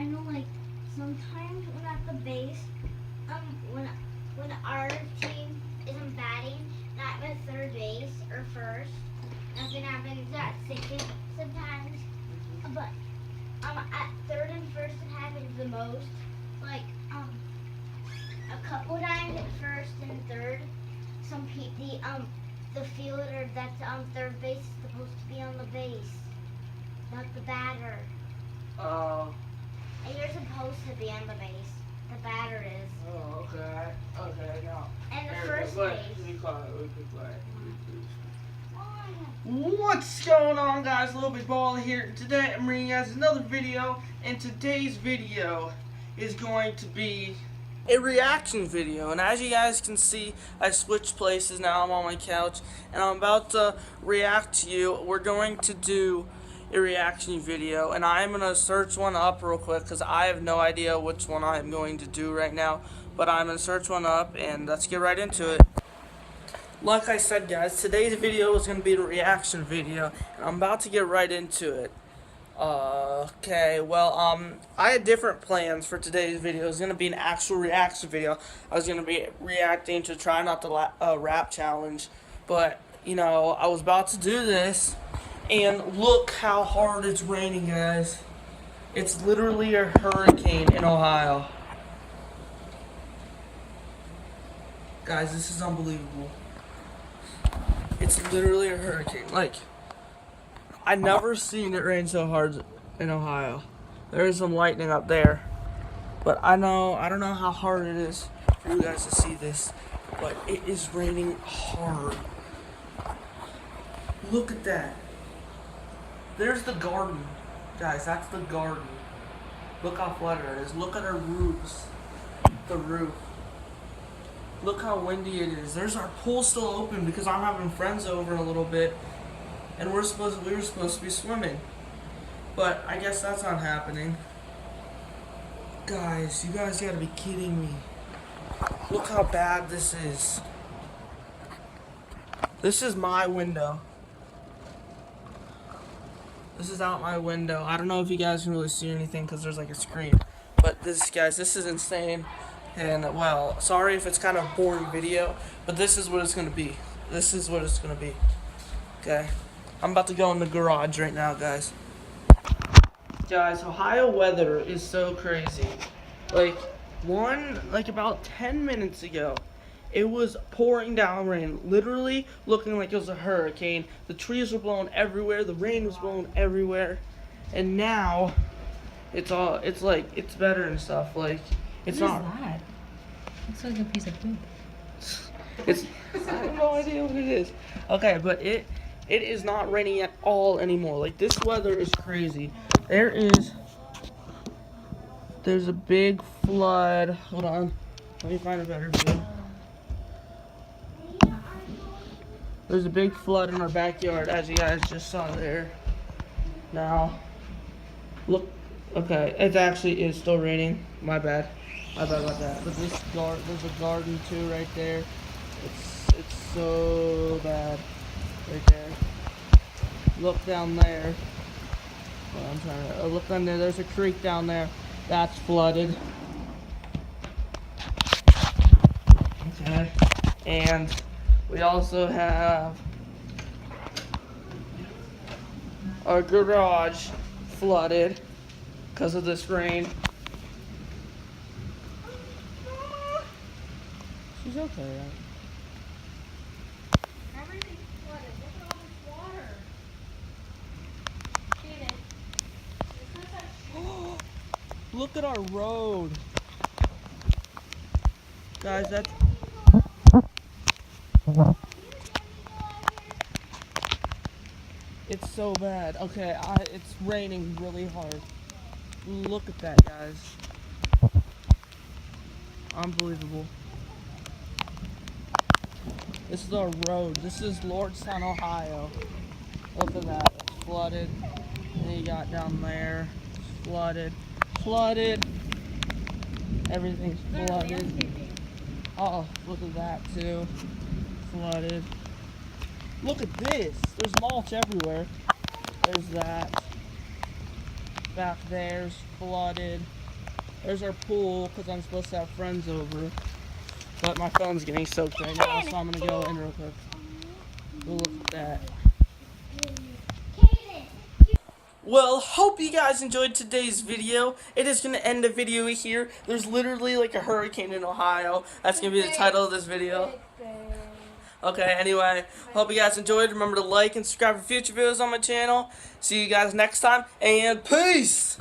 I know, like, sometimes when at the base, when our team isn't batting, and I'm at third base or first, nothing happens at second sometimes. But at third and first it happens the most. Like a couple times at first and third, the fielder that's on third base is supposed to be on the base, not the batter. Oh. And you're supposed to be on the base. The batter is. Oh, okay. Okay, now. And the first base. Be quiet. What's going on, guys? Little Big Baller here. Today I'm bringing you guys another video, and today's video is going to be a reaction video. And as you guys can see, I switched places. Now I'm on my couch, and I'm about to react to you. We're going to do a reaction video, and I'm going to search one up real quick because I have no idea which one I'm going to do right now. But I'm going to search one up, and let's get right into it. Like I said, guys, today's video is going to be a reaction video, and I'm about to get right into it. Okay, well, I had different plans for today's video. It was going to be an actual reaction video. I was going to be reacting to Try Not to Rap Challenge, but, you know, I was about to do this, and look how hard it's raining, guys. It's literally a hurricane in Ohio. Guys, this is unbelievable. It's literally a hurricane. Like, I never seen it rain so hard in Ohio. There is some lightning up there, but I don't know how hard it is for you guys to see this, but it is raining hard. Look at that. There's the garden, guys. That's the garden. Look how flooded it is. Look at our roofs. The roof. Look how windy it is. There's our pool still open because I'm having friends over in a little bit, and we were supposed to be swimming, but I guess that's not happening. Guys, you guys gotta be kidding me. Look how bad this is. This is my window. This is out my window. I don't know if you guys can really see anything because there's like a screen, but guys, this is insane. And, well, sorry if it's kind of a boring video, but this is what it's going to be. This is what it's going to be. Okay? I'm about to go in the garage right now, guys. Guys, Ohio weather is so crazy. Like about 10 minutes ago, it was pouring down rain. Literally looking like it was a hurricane. The trees were blowing everywhere. The rain was blowing everywhere. And now, it's better and stuff. Like, it's what not. What is that? Looks like a piece of poop. I have no idea what it is. Okay, but it is not raining at all anymore. Like, this weather is crazy. There's a big flood. Hold on. Let me find a better view. There's a big flood in our backyard, as you guys just saw there. Now, look. Okay, it actually is still raining. My bad. My bad about that. But there's a garden too right there. It's so bad right there. Look down there. Well, I'm trying to look down there. There's a creek down there that's flooded. Okay, and we also have our garage flooded because of this rain. She's okay, right? Everything's flooded. Look at all this water. See it? Look at our road. Guys, that's... It's so bad. Okay, it's raining really hard. Look at that, guys. Unbelievable. This is our road. This is Lordstown, Ohio. Look at that. It's flooded. And then you got down there. It's flooded. Flooded. Everything's flooded. Oh, look at that too. Flooded. Look at this. There's mulch everywhere. There's that. Back there's flooded. There's our pool because I'm supposed to have friends over. But my phone's getting soaked right now, so I'm gonna go in real quick. We'll look at that. Well, hope you guys enjoyed today's video. It is going to end the video here. There's literally like a hurricane in Ohio. That's going to be the title of this video. Okay, anyway, hope you guys enjoyed. Remember to like and subscribe for future videos on my channel. See you guys next time, and peace!